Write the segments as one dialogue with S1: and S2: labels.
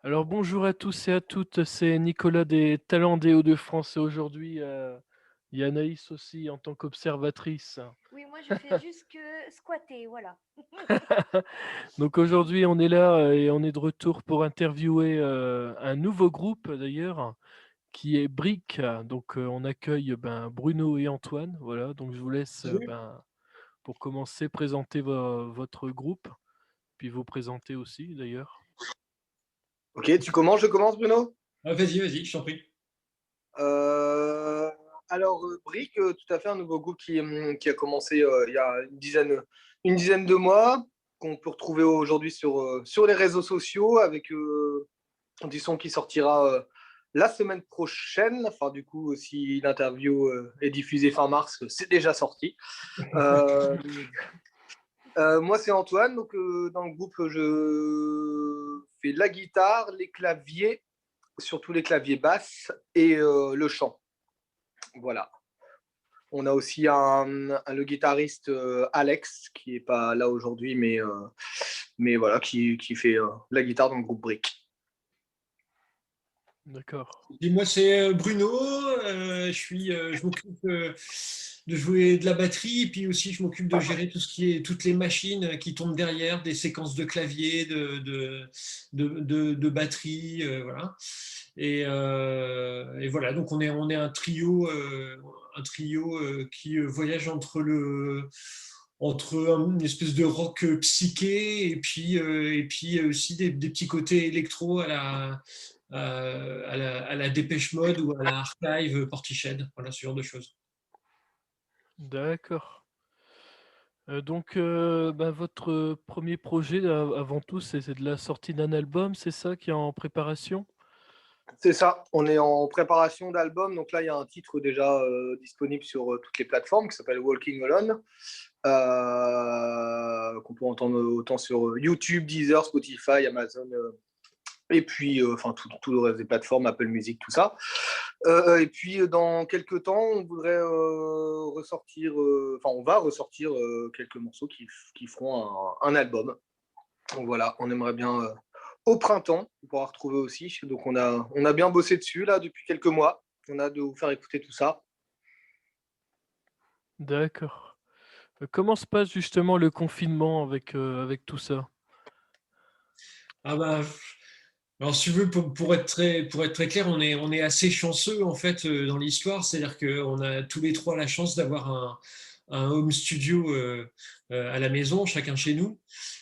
S1: Alors bonjour à tous et à toutes, c'est Nicolas des Talents des Hauts-de-France et aujourd'hui, il y a Anaïs aussi en tant qu'observatrice.
S2: Oui, moi je fais juste que squatter, voilà.
S1: Donc aujourd'hui, on est là, et on est de retour pour interviewer, un nouveau groupe d'ailleurs, qui est Brick. Donc, on accueille, Bruno et Antoine, voilà. Donc je vous laisse,
S3: Salut.
S1: pour commencer, présenter votre groupe, puis vous présenter aussi d'ailleurs.
S3: Ok, tu commences, je commence, Bruno?
S4: Ah, vas-y, vas-y, je t'en prie.
S3: Brick, tout à fait un nouveau groupe qui a commencé il y a une dizaine de mois, qu'on peut retrouver aujourd'hui sur les réseaux sociaux avec du son qui sortira la semaine prochaine. Enfin, du coup, si l'interview est diffusée fin mars, c'est déjà sorti. Euh, Moi, c'est Antoine. Donc, dans le groupe, je fais la guitare, les claviers, surtout les claviers basses et le chant. Voilà. On a aussi le guitariste Alex, qui n'est pas là aujourd'hui, mais voilà, qui fait la guitare dans le groupe Brick.
S1: D'accord.
S4: Et moi, c'est Bruno. Je m'occupe de jouer de la batterie, et puis aussi je m'occupe de gérer tout ce qui est toutes les machines qui tournent derrière, des séquences de clavier, de batterie, voilà. Et voilà, donc on est un trio qui voyage entre une espèce de rock psyché et puis aussi des petits côtés électro à la Dépêche Mode ou à la Archive Portiched, voilà ce genre de choses.
S1: D'accord. Donc, votre premier projet, avant tout, c'est de la sortie d'un album, c'est ça qui est en préparation?
S3: C'est ça, on est en préparation d'album. Donc là, il y a un titre déjà disponible sur toutes les plateformes qui s'appelle Walking Alone, qu'on peut entendre autant sur YouTube, Deezer, Spotify, Amazon, et puis enfin tout le reste des plateformes, Apple Music, tout ça. Et puis dans quelques temps, on voudrait ressortir, enfin on va ressortir quelques morceaux qui feront un album. Donc voilà, on aimerait bien au printemps pouvoir retrouver aussi. Donc on a bien bossé dessus là depuis quelques mois. On a hâte de vous faire écouter tout ça.
S1: D'accord. Comment se passe justement le confinement avec tout ça?
S4: Ah bah, alors si tu veux, pour être très clair, on est assez chanceux en fait dans l'histoire, c'est-à-dire qu'on a tous les trois la chance d'avoir un home studio à la maison, chacun chez nous.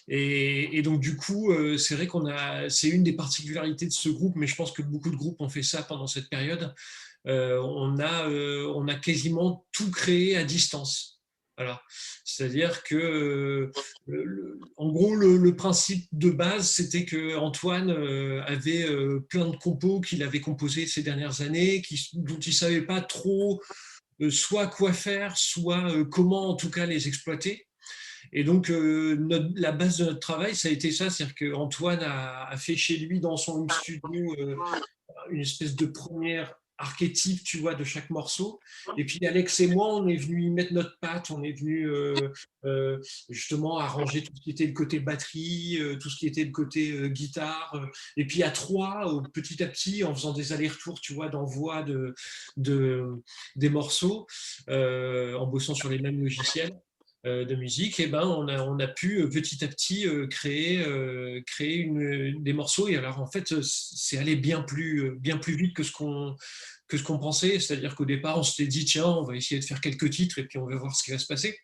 S4: Et donc du coup, c'est vrai c'est une des particularités de ce groupe, mais je pense que beaucoup de groupes ont fait ça pendant cette période. On a quasiment tout créé à distance. Voilà. C'est-à-dire que, en gros, le principe de base, c'était que Antoine avait plein de compos qu'il avait composés ces dernières années, dont il savait pas trop soit quoi faire, soit comment en tout cas les exploiter. Et donc, la base de notre travail, ça a été ça, c'est-à-dire qu'Antoine a fait chez lui dans son home studio une espèce de première archétype, tu vois, de chaque morceau. Et puis Alex et moi, on est venu y mettre notre patte, on est venu justement arranger tout ce qui était le côté batterie, tout ce qui était le côté guitare. Et puis à trois, petit à petit, en faisant des allers-retours, tu vois, d'envoi de, des morceaux, en bossant sur les mêmes logiciels de musique, et ben on a pu petit à petit créer des morceaux. Et alors en fait, c'est allé bien plus vite que ce qu'on pensait. C'est-à-dire qu'au départ, on s'était dit tiens, on va essayer de faire quelques titres et puis on va voir ce qui va se passer.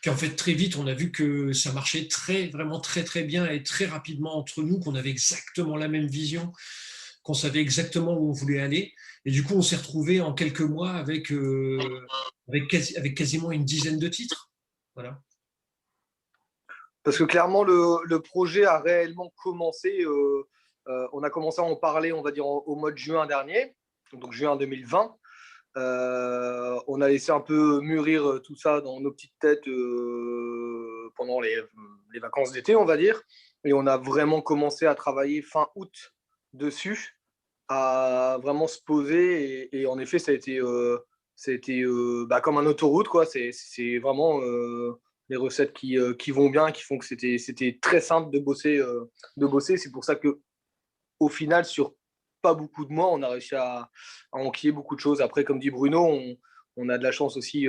S4: Puis en fait, très vite, on a vu que ça marchait vraiment très très bien et très rapidement entre nous, qu'on avait exactement la même vision, qu'on savait exactement où on voulait aller. Et du coup, on s'est retrouvé en quelques mois avec quasiment une dizaine de titres. Voilà.
S3: Parce que clairement, le projet a réellement commencé. On a commencé à en parler, on va dire, au mois de juin dernier, donc juin 2020. On a laissé un peu mûrir tout ça dans nos petites têtes pendant les vacances d'été, on va dire. Et on a vraiment commencé à travailler fin août dessus, à vraiment se poser. Et en effet, ça a été comme un autoroute, quoi. C'est vraiment les recettes qui vont bien, qui font que c'était très simple de bosser. C'est pour ça que au final, sur pas beaucoup de mois, on a réussi à enquiller beaucoup de choses. Après, comme dit Bruno, on a de la chance aussi.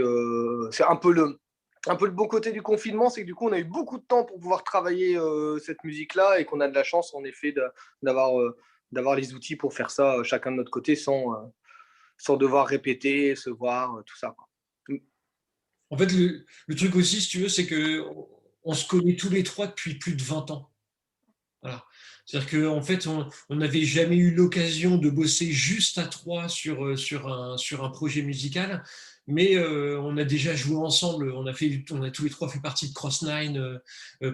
S3: C'est un peu le bon côté du confinement, c'est que du coup, on a eu beaucoup de temps pour pouvoir travailler cette musique-là et qu'on a de la chance, en effet, d'avoir les outils pour faire ça chacun de notre côté sans devoir répéter, se voir, tout ça, quoi.
S4: En fait, le truc aussi, si tu veux, c'est que on se connaît tous les trois depuis plus de 20 ans. Voilà. C'est-à-dire qu'en fait, on n'avait jamais eu l'occasion de bosser juste à trois sur un projet musical, mais on a déjà joué ensemble. On a tous les trois fait partie de Cross9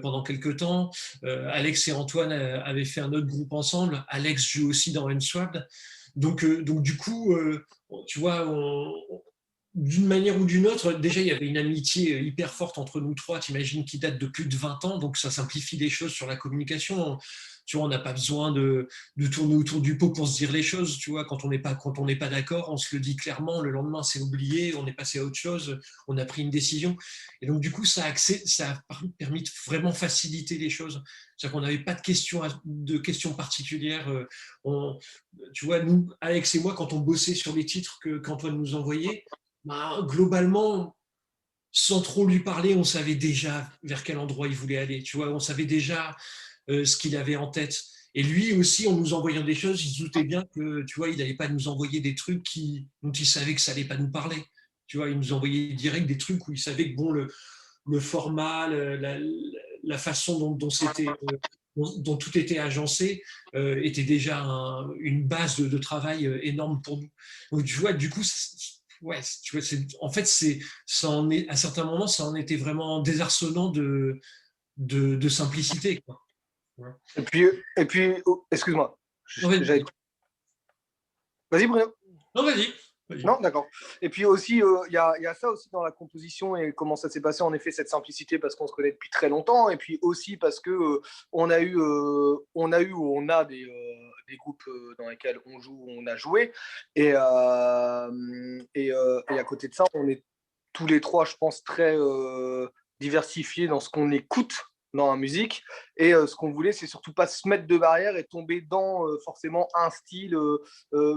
S4: pendant quelques temps. Alex et Antoine avaient fait un autre groupe ensemble. Alex joue aussi dans Unswapped. Donc du coup, tu vois, d'une manière ou d'une autre, déjà, il y avait une amitié hyper forte entre nous trois, t'imagines, qui date de plus de 20 ans, donc ça simplifie les choses sur la communication. Tu vois, on n'a pas besoin de tourner autour du pot pour se dire les choses. Tu vois, quand on n'est pas d'accord, on se le dit clairement. Le lendemain, c'est oublié, on est passé à autre chose, on a pris une décision. Et donc, du coup, ça a permis de vraiment faciliter les choses. C'est-à-dire qu'on n'avait pas de questions particulières. Tu vois, nous, Alex et moi, quand on bossait sur les titres qu'Antoine nous envoyait, bah, globalement, sans trop lui parler, on savait déjà vers quel endroit il voulait aller. Tu vois, on savait déjà ce qu'il avait en tête. Et lui aussi, en nous envoyant des choses, il se doutait bien que, tu vois, il n'allait pas nous envoyer des trucs dont il savait que ça n'allait pas nous parler. Tu vois, il nous envoyait direct des trucs où il savait que bon, le format, la façon dont tout était agencé était déjà une base de travail énorme pour nous. Donc, tu vois, du coup, ouais, tu vois, en fait, à certains moments, ça en était vraiment désarçonnant de simplicité, quoi. Ouais.
S3: Et puis oh, excuse-moi.
S4: Non, vas-y.
S3: Vas-y, Bruno.
S4: Non, vas-y.
S3: Non, d'accord. Et puis aussi, il y a ça aussi dans la composition et comment ça s'est passé, en effet, cette simplicité, parce qu'on se connaît depuis très longtemps, et puis aussi parce que on a eu ou on a des groupes dans lesquels on joue, on a joué, et à côté de ça, on est tous les trois, je pense, très diversifiés dans ce qu'on écoute dans la musique. Et ce qu'on voulait, c'est surtout pas se mettre de barrière et tomber dans forcément un style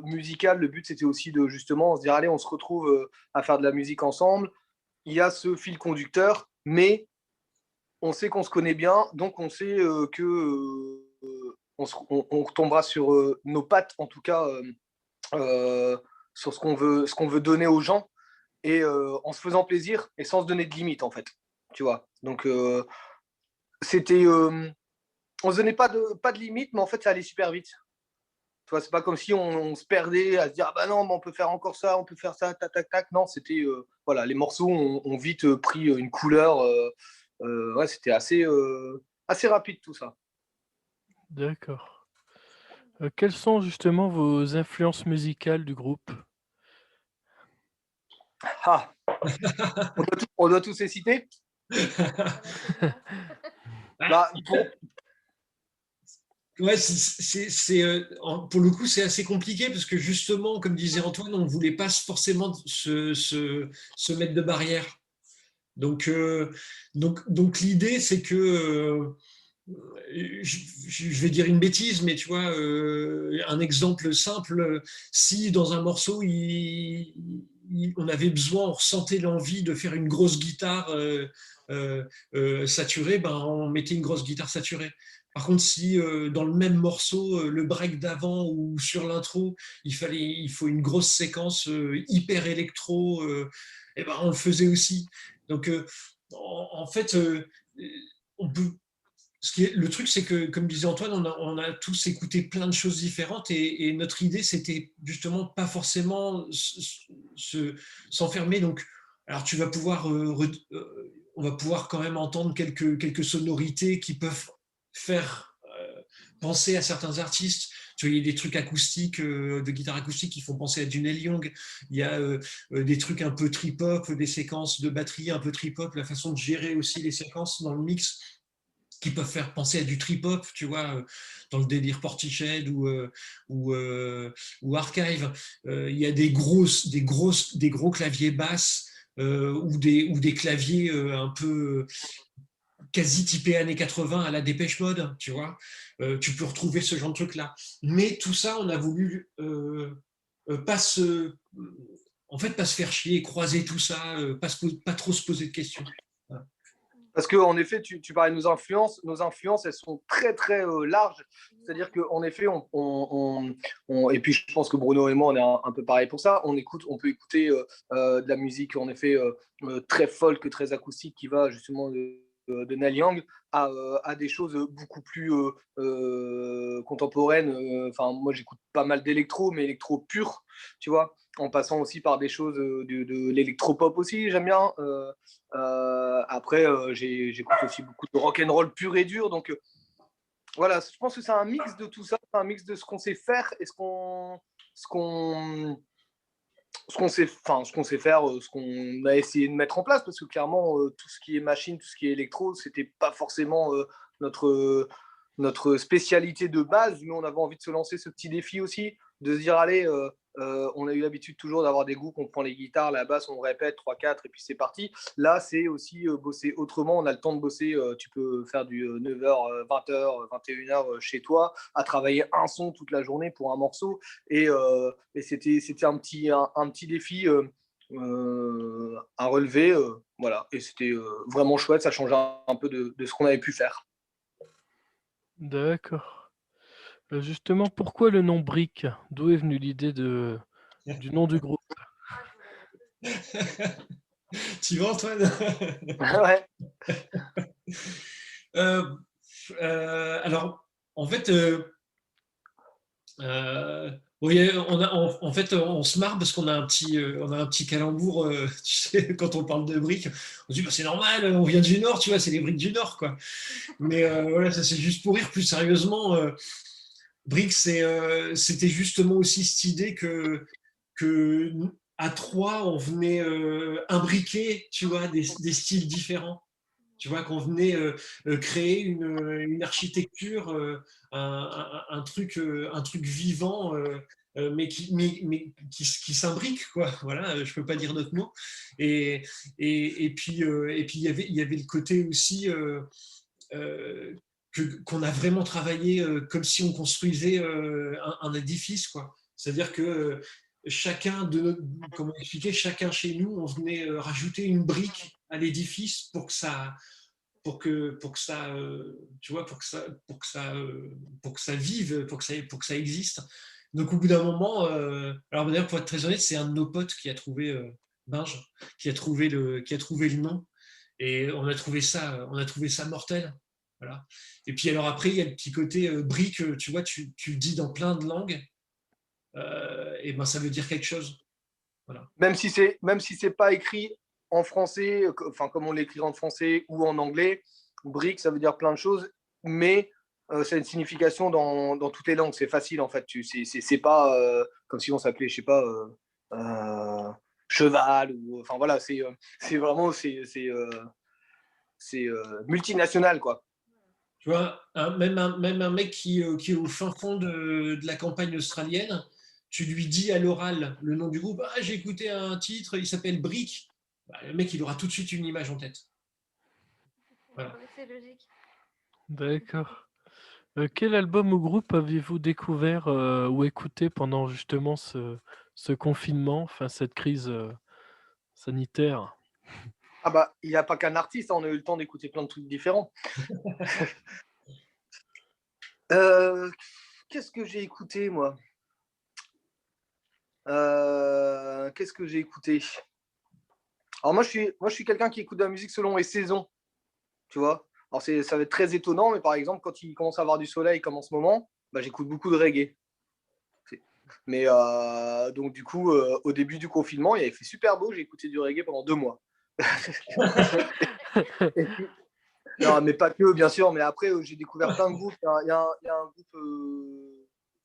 S3: musical. Le but, c'était aussi de justement se dire, allez, on se retrouve à faire de la musique ensemble. Il y a ce fil conducteur, mais on sait qu'on se connaît bien, donc on sait que on tombera sur nos pattes, en tout cas, sur ce qu'on veut donner aux gens, et en se faisant plaisir et sans se donner de limites, en fait. Tu vois. Donc, c'était. On se donnait pas de limite, mais en fait, ça allait super vite. Tu vois, c'est pas comme si on se perdait à se dire, ah bah non, mais on peut faire encore ça, on peut faire ça, tac, tac, tac. Non, c'était. Voilà, les morceaux ont vite pris une couleur. Ouais, c'était assez rapide tout ça.
S1: D'accord. Quelles sont justement vos influences musicales du groupe?
S3: Ah, on doit tous les citer. Bah,
S4: Ouais, pour le coup, c'est assez compliqué parce que justement, comme disait Antoine, on ne voulait pas forcément se mettre de barrière. Donc l'idée, c'est que, je vais dire une bêtise, mais tu vois, un exemple simple, si dans un morceau, on avait besoin, on ressentait l'envie de faire une grosse guitare saturée, ben, on mettait une grosse guitare saturée. Par contre, si dans le même morceau, le break d'avant ou sur l'intro, il faut une grosse séquence hyper électro, et ben on le faisait aussi. Donc, en fait, on peut. Le truc, c'est que, comme disait Antoine, on a tous écouté plein de choses différentes et notre idée, c'était justement pas forcément s'enfermer. Donc, alors tu vas pouvoir, on va pouvoir quand même entendre quelques sonorités qui peuvent faire penser à certains artistes. Tu vois, il y a des trucs acoustiques, de guitare acoustique qui font penser à du Neil Young. Il y a des trucs un peu trip-hop, des séquences de batterie un peu trip-hop, la façon de gérer aussi les séquences dans le mix qui peuvent faire penser à du trip-hop, tu vois, dans le délire Portishead ou Archive. Il y a des gros claviers basses ou des claviers un peu quasi typé années 80 à la Dépêche Mode, tu vois. Tu peux retrouver ce genre de truc-là. Mais tout ça, on a voulu pas se, en fait, pas se faire chier, croiser tout ça, pas trop se poser de questions. Voilà.
S3: Parce qu'en effet, tu parlais de nos influences, elles sont très très larges. C'est-à-dire qu'en effet, et puis je pense que Bruno et moi, on est un peu pareil pour ça. On peut écouter de la musique en effet très folk, très acoustique, qui va justement de Neil Young à des choses beaucoup plus contemporaines. Enfin, moi, j'écoute pas mal d'électro, mais électro pur, tu vois, en passant aussi par des choses de l'électropop aussi, j'aime bien. Après, j'écoute aussi beaucoup de rock and roll pur et dur. Donc voilà, je pense que c'est un mix de tout ça, un mix de ce qu'on sait faire et ce qu'on, ce qu'on sait faire, ce qu'on a essayé de mettre en place. Parce que clairement, tout ce qui est machine, tout ce qui est électro, c'était pas forcément notre spécialité de base, mais on avait envie de se lancer ce petit défi aussi, de se dire, allez, on a eu l'habitude toujours d'avoir des groupes, on prend les guitares, la basse, on répète 3-4 et puis c'est parti. Là, c'est aussi bosser autrement, on a le temps de bosser, tu peux faire du 9h, 20h, 21h chez toi, à travailler un son toute la journée pour un morceau, et c'était un petit défi à relever, voilà, et c'était vraiment chouette, ça changeait un peu de ce qu'on avait pu faire.
S1: D'accord. Justement, pourquoi le nom Brick? D'où est venue l'idée du nom du groupe?
S4: Tu vois, Antoine?
S3: Ouais.
S4: euh, alors, en fait, oui, en fait, on se marre parce qu'on a on a un petit calembour. Tu sais, quand on parle de briques, on se dit bah, c'est normal, on vient du Nord, tu vois, c'est les briques du Nord, quoi. Mais voilà, ça c'est juste pour rire. Plus sérieusement, briques, c'était justement aussi cette idée que à trois, on venait imbriquer, tu vois, des styles différents. Tu vois, qu'on venait créer une architecture, un truc vivant, mais qui s'imbrique, quoi. Voilà, je peux pas dire d'autre mot. Et, et puis il y avait le côté aussi euh, qu'on a vraiment travaillé comme si on construisait un édifice, quoi. C'est-à-dire que chacun de notre, comment expliquer, chacun chez nous, on venait rajouter une brique à l'édifice pour que ça tu vois pour que ça vive, pour que ça existe. Donc au bout d'un moment, alors d'ailleurs pour être très honnête, c'est un de nos potes qui a trouvé Binge, qui a trouvé le nom, et on a trouvé ça mortel. Voilà. Et puis alors après il y a le petit côté brique, tu vois, tu le dis dans plein de langues, et ben ça veut dire quelque chose. Voilà.
S3: Même si c'est pas écrit en français, enfin comme on l'écrit en français ou en anglais, brique, ça veut dire plein de choses, mais ça a une signification dans toutes les langues. C'est facile en fait. C'est pas comme si on s'appelait, je sais pas, cheval ou, enfin voilà, c'est vraiment c'est multinational quoi.
S4: Tu vois, même un mec qui est au fin fond de la campagne australienne, tu lui dis à l'oral le nom du groupe, ah, j'ai écouté un titre, il s'appelle Brick. Bah, le mec, il aura tout de suite une image en tête. Voilà.
S2: Ouais, c'est logique.
S1: D'accord. Quel album ou groupe avez-vous découvert ou écouté pendant justement ce confinement, enfin cette crise sanitaire?
S3: Ah bah, il n'y a pas qu'un artiste, hein, on a eu le temps d'écouter plein de trucs différents. Euh, Qu'est-ce que j'ai écouté, moi? Qu'est-ce que j'ai écouté? Alors moi, je suis quelqu'un qui écoute de la musique selon les saisons, tu vois. Alors ça va être très étonnant, mais par exemple, quand il commence à avoir du soleil, comme en ce moment, bah, j'écoute beaucoup de reggae. Mais donc du coup, au début du confinement, il avait fait super beau, j'ai écouté du reggae pendant 2 mois. Non, mais pas que, bien sûr. Mais après, j'ai découvert plein de groupes. Il y a un groupe.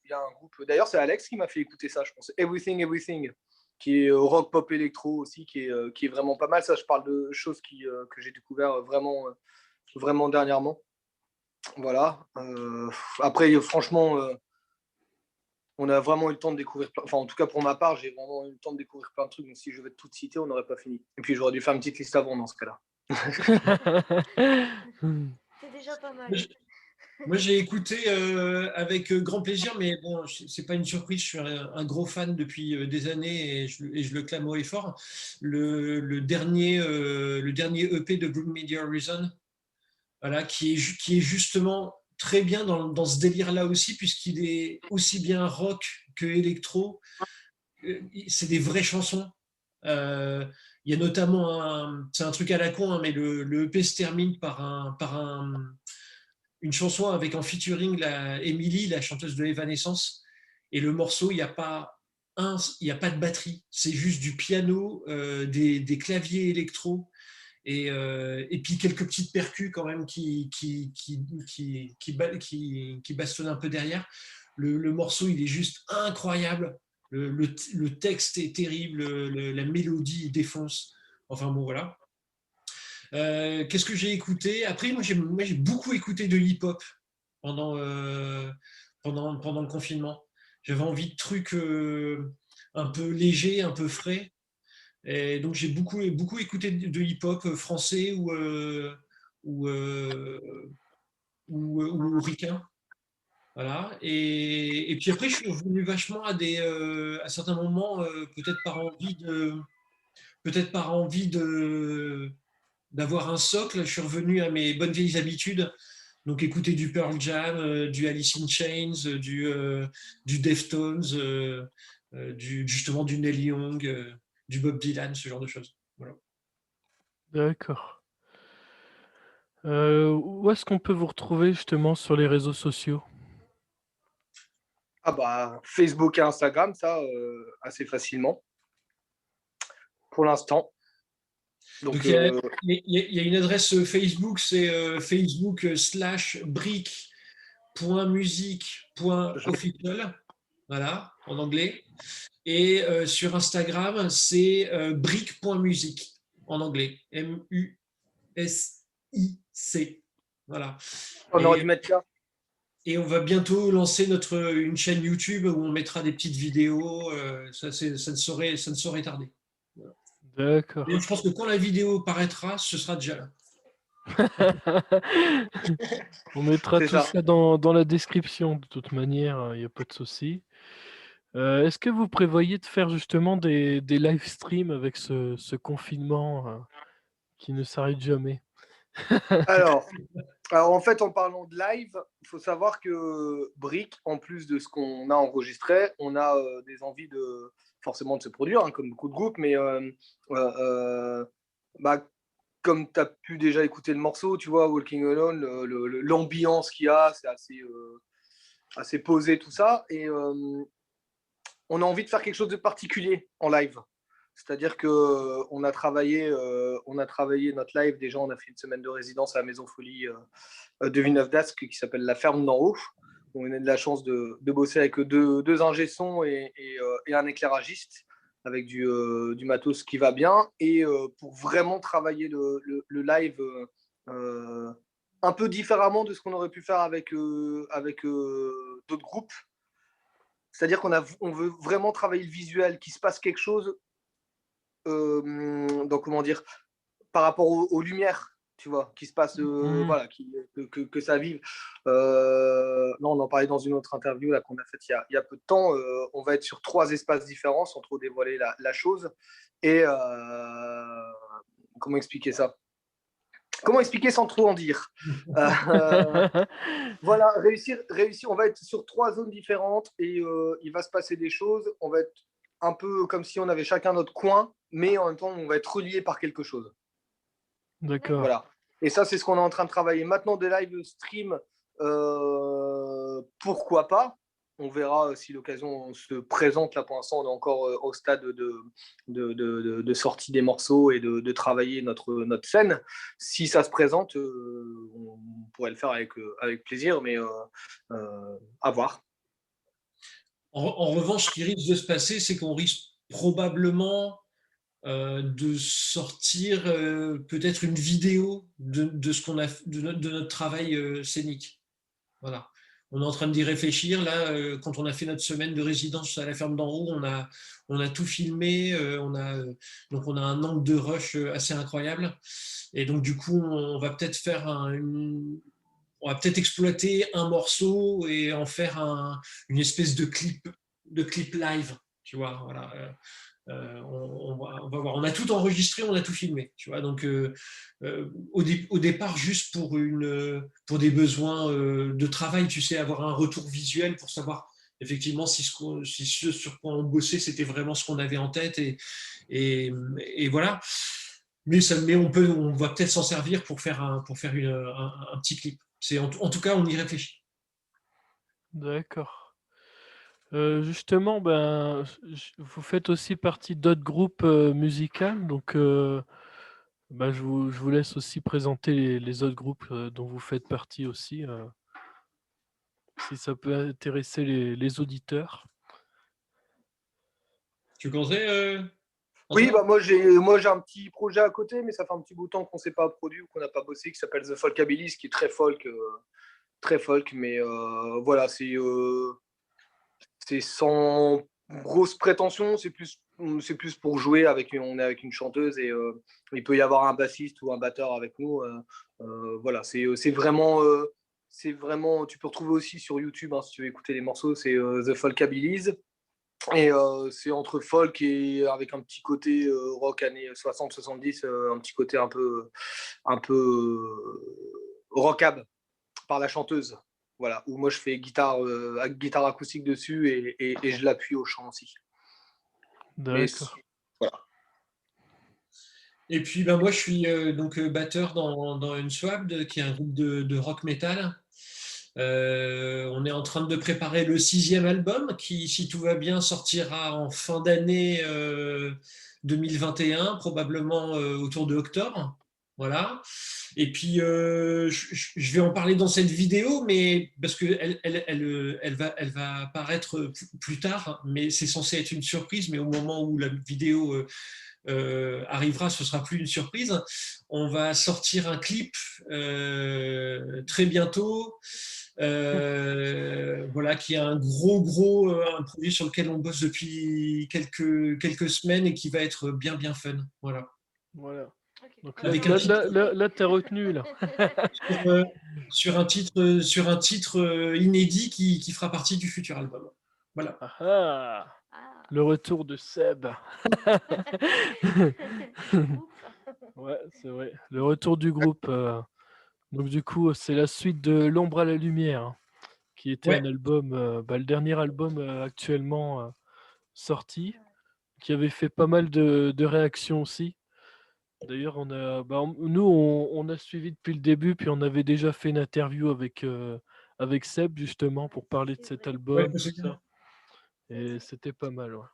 S3: Il y a un groupe. D'ailleurs, c'est Alex qui m'a fait écouter ça, je pense. Everything, Everything, qui est rock pop électro aussi, qui est vraiment pas mal. Ça, je parle de choses que j'ai découvert vraiment dernièrement. Voilà. Après, franchement, on a vraiment eu le temps de découvrir. Enfin, en tout cas, pour ma part, j'ai vraiment eu le temps de découvrir plein de trucs. Donc, si je vais tout citer, on n'aurait pas fini. Et puis, j'aurais dû faire une petite liste avant dans ce cas-là.
S2: C'est déjà pas mal.
S4: Moi, j'ai écouté avec grand plaisir, mais bon, c'est pas une surprise. Je suis un gros fan depuis des années et je le clame haut et fort. Le dernier EP de Blue Media Horizon, voilà, qui est justement très bien dans ce délire-là aussi, puisqu'il est aussi bien rock que électro. C'est des vraies chansons. Il y a notamment c'est un truc à la con, hein, mais le EP se termine une chanson avec en featuring Emily, la chanteuse de Evanescence. Et le morceau, il n'y a pas de batterie, c'est juste du piano, des claviers électro et puis quelques petites percus quand même qui bastonnent un peu derrière. Le morceau, il est juste incroyable. Le texte est terrible, la mélodie défonce. Enfin bon, voilà. Qu'est-ce que j'ai écouté? Après, moi, j'ai beaucoup écouté de hip-hop pendant, pendant le confinement. J'avais envie de trucs un peu légers, un peu frais. Et donc, j'ai beaucoup écouté de hip-hop français ou, euh, ou ricain. Voilà. Et puis après, je suis revenu vachement à certains moments, peut-être par envie d'avoir un socle. Je suis revenu à mes bonnes vieilles habitudes. Donc écouter du Pearl Jam, du Alice in Chains, du Deftones, justement du Neil Young, du Bob Dylan, ce genre de choses. Voilà.
S1: D'accord. Où est-ce qu'on peut vous retrouver justement sur les réseaux sociaux?
S3: Ah bah, Facebook et Instagram, ça, assez facilement, pour l'instant.
S4: Donc
S3: Donc,
S4: il y a une adresse Facebook, c'est facebook/brick.musique.official, voilà, en anglais. Et sur Instagram, c'est brick.musique, en anglais, MUSIC. Voilà.
S3: on aurait dû mettre ça.
S4: Et on va bientôt lancer une chaîne YouTube où on mettra des petites vidéos. Ça ne saurait tarder. Voilà. Et
S1: D'accord.
S4: je pense que quand la vidéo paraîtra, ce sera déjà là.
S1: On mettra
S3: C'est
S1: tout
S3: ça.
S1: ça dans la description de toute manière, il n'y a pas de souci. Est-ce que vous prévoyez de faire justement des live streams avec ce confinement, qui ne s'arrête jamais?
S3: Alors, en fait, en parlant de live, il faut savoir que Brick, en plus de ce qu'on a enregistré, on a des envies de forcément de se produire, hein, comme beaucoup de groupes, mais bah, comme tu as pu déjà écouter le morceau, tu vois, Walking Alone, l'ambiance qu'il y a, c'est assez posé, tout ça. Et on a envie de faire quelque chose de particulier en live. C'est-à-dire qu'on on a travaillé notre live. Déjà, on a fait une semaine de résidence à la Maison Folie de Villeneuve-d'Ascq qui s'appelle La Ferme d'en haut. On a de la chance de bosser avec deux ingé sons et un éclairagiste avec du matos qui va bien. Et pour vraiment travailler le live un peu différemment de ce qu'on aurait pu faire avec d'autres groupes. C'est-à-dire on veut vraiment travailler le visuel, qu'il se passe quelque chose, donc comment dire, par rapport aux lumières, tu vois, qui se passe,
S1: Mmh.
S3: voilà, que ça vive. Non, on en parlait dans une autre interview là, qu'on a faite il y a peu de temps. On va être sur 3 espaces différents sans trop dévoiler la chose. Et comment expliquer ça? Comment expliquer sans trop en dire? Voilà, réussir. On va être sur 3 zones différentes et il va se passer des choses. On va être un peu comme si on avait chacun notre coin, mais en même temps, on va être relié par quelque chose.
S1: D'accord.
S3: Voilà. Et ça, c'est ce qu'on est en train de travailler. Maintenant, des live stream, pourquoi pas? On verra si l'occasion se présente. Là, pour l'instant, on est encore au stade de sortie des morceaux et de travailler notre scène. Si ça se présente, on pourrait le faire avec plaisir, mais à voir.
S4: En revanche, ce qui risque de se passer, c'est qu'on risque probablement de sortir peut-être une vidéo de ce qu'on a de notre travail scénique. Voilà. on est en train d'y réfléchir. Là, quand on a fait notre semaine de résidence à la ferme d'en haut, on a tout filmé. Donc, on a un angle de rush assez incroyable. Et donc, du coup, on va peut-être faire on va peut-être exploiter un morceau et en faire une espèce de clip live, tu vois. Voilà. On va voir. On a tout enregistré, on a tout filmé, tu vois. Donc, au départ, juste pour des besoins de travail, tu sais, avoir un retour visuel pour savoir effectivement si ce sur quoi on bossait, c'était vraiment ce qu'on avait en tête et voilà. Mais on va peut-être s'en servir pour faire un petit clip. En tout cas, on y réfléchit.
S1: D'accord. Justement, ben, vous faites aussi partie d'autres groupes musicaux, donc ben, je vous laisse aussi présenter les autres groupes dont vous faites partie aussi, si ça peut intéresser les auditeurs.
S4: Tu connais
S3: Oui,
S4: Antoine?
S3: bah moi j'ai un petit projet à côté, mais ça fait un petit bout de temps qu'on ne s'est pas produit ou qu'on n'a pas bossé, qui s'appelle The Folkabilis, qui est très folk, mais voilà, c'est sans grosse prétention, c'est plus pour jouer on est avec une chanteuse et il peut y avoir un bassiste ou un batteur avec nous. Voilà, c'est vraiment, tu peux retrouver aussi sur YouTube hein, si tu veux écouter les morceaux, c'est The Folkabilis. Et c'est entre folk et avec un petit côté rock années 60-70, un petit côté un peu rockab par la chanteuse. Voilà, où moi je fais guitare acoustique dessus et je l'appuie au chant aussi. Mais
S1: D'accord.
S3: voilà.
S4: Et puis ben, moi je suis donc batteur dans Unswapped, qui est un groupe de rock metal. On est en train de préparer le 6e album qui, si tout va bien, sortira en fin d'année 2021, probablement autour de octobre. Voilà. Et puis, je vais en parler dans cette vidéo, mais parce qu'elle va apparaître plus tard, mais c'est censé être une surprise. Mais au moment où la vidéo arrivera, ce sera plus une surprise. On va sortir un clip très bientôt. Voilà, qui est un gros un projet sur lequel on bosse depuis quelques semaines et qui va être bien fun. Voilà.
S1: Voilà.
S2: Ok.
S1: Donc
S2: Ouais,
S1: là,
S4: Avec
S2: non,
S4: un
S1: là,
S2: mais-
S4: titre
S1: là, là, t'as retenu là.
S4: sur, sur un titre inédit qui fera partie du futur album. Voilà.
S1: Ah ah,
S2: Ah.
S1: le retour de Seb.
S2: Oups.
S1: Ouais, c'est vrai. Le retour du groupe. Donc du coup, c'est la suite de L'ombre à la lumière, hein, qui était un
S4: Ouais.
S1: album, bah, le dernier album actuellement sorti, qui avait fait pas mal de réactions aussi. D'ailleurs, nous, on a suivi depuis le début, puis on avait déjà fait une interview avec Seb, justement, pour parler de
S2: C'est
S1: cet
S2: vrai.
S4: Ouais,
S1: album,
S4: je
S1: tout
S4: sais bien.
S1: ça. Et c'était pas mal, ouais.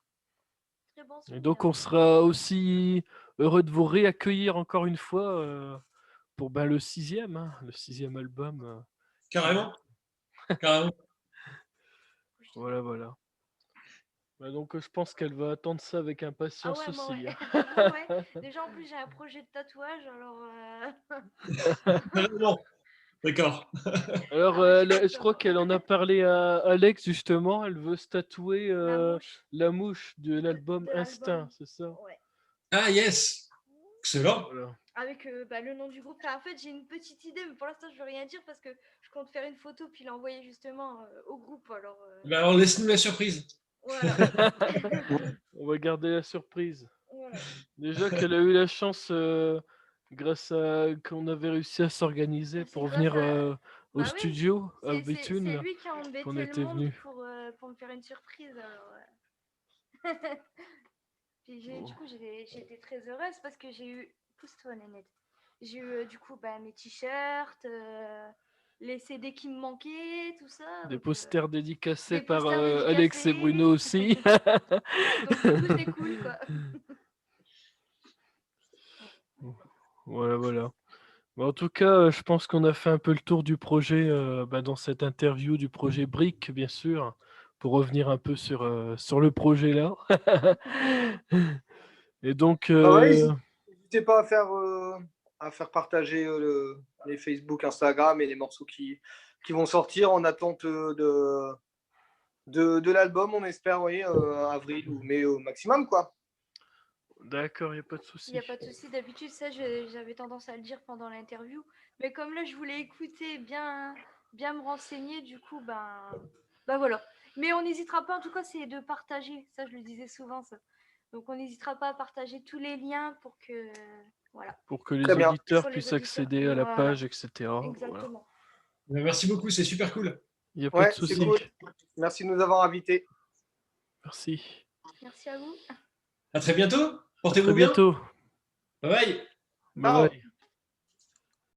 S2: Très bon
S1: Et
S2: souvenir.
S1: donc, on sera aussi heureux de vous réaccueillir encore une fois pour ben, le sixième album. Qui va...
S4: Carrément. Carrément.
S1: Voilà, voilà. Bah, donc, je pense qu'elle va attendre ça avec
S2: Ah
S1: impatience
S2: ouais, moi
S1: aussi,
S2: ouais.
S1: hein.
S2: Moi ouais. Déjà en plus j'ai un projet de tatouage, alors
S4: Non. D'accord.
S1: Alors,
S2: ah ouais, je suis
S1: je
S2: contente.
S1: crois qu'elle en a parlé à Alex, justement. Elle veut se tatouer
S2: La mouche
S1: la mouche de l'album
S2: de
S1: Instinct,
S2: l'album.
S1: c'est ça?
S2: Ouais.
S4: Ah yes. Excellent.
S1: Voilà.
S2: Avec bah, le nom du groupe. Enfin, en fait, j'ai une petite idée, mais pour l'instant, je veux rien dire parce que je compte faire une photo puis l'envoyer justement au groupe. Alors,
S4: Ben alors laisse-nous la surprise.
S2: voilà.
S1: On va garder la surprise.
S2: Voilà.
S1: Déjà qu'elle a eu la chance, grâce à qu'on avait réussi à s'organiser
S2: C'est
S1: pour
S2: grâce
S1: venir
S2: à.
S1: au
S2: Bah oui,
S1: studio à
S2: c'est
S1: Béthune, là,
S2: lui qui a
S1: qu'on
S2: embêté le
S1: était
S2: monde
S1: venu.
S2: pour me faire une surprise. Alors, puis du coup, j'ai été très heureuse parce que j'ai eu. Pousse-toi, Nénette. J'ai eu du coup bah, mes t-shirts, les CD qui me manquaient, tout ça.
S1: Des
S2: Donc,
S1: posters dédicacés
S2: des
S1: par
S2: posters
S1: Alex et Bruno
S2: dédicacés.
S1: aussi.
S2: Donc, du coup, c'est cool, quoi.
S1: Voilà, voilà. Bah, en tout cas, je pense qu'on a fait un peu le tour du projet bah, dans cette interview du projet Brick, bien sûr, pour revenir un peu sur le projet là. Et donc,
S3: Ah ouais, n'hésitez pas à faire partager les Facebook, Instagram et les morceaux qui vont sortir en attente de l'album, on espère, oui, avril ou mai au maximum, quoi.
S1: D'accord, il n'y a pas de
S2: Il
S1: souci.
S2: n'y a pas de souci. D'habitude, ça, j'avais tendance à le dire pendant l'interview. Mais comme là, je voulais écouter, bien me renseigner, du coup, ben voilà. Mais on n'hésitera pas, en tout cas, c'est de partager. Ça, je le disais souvent, ça. Donc, on n'hésitera pas à partager tous les liens pour que. Voilà.
S1: Pour que les
S3: Très bien.
S1: auditeurs
S2: Pour les
S1: puissent
S2: auditeurs.
S1: accéder à la
S2: Voilà.
S1: page, etc. Voilà.
S2: Exactement.
S4: Merci beaucoup, c'est super cool.
S1: Il n'y a pas de
S3: Ouais, c'est
S1: souci.
S3: cool. Merci de nous avoir invités.
S1: Merci.
S2: Merci à vous.
S4: À très bientôt.
S1: À
S4: Portez-vous
S1: très
S4: bien.
S1: bientôt.
S4: Bye bye.
S1: Bye
S3: Ciao.
S1: bye.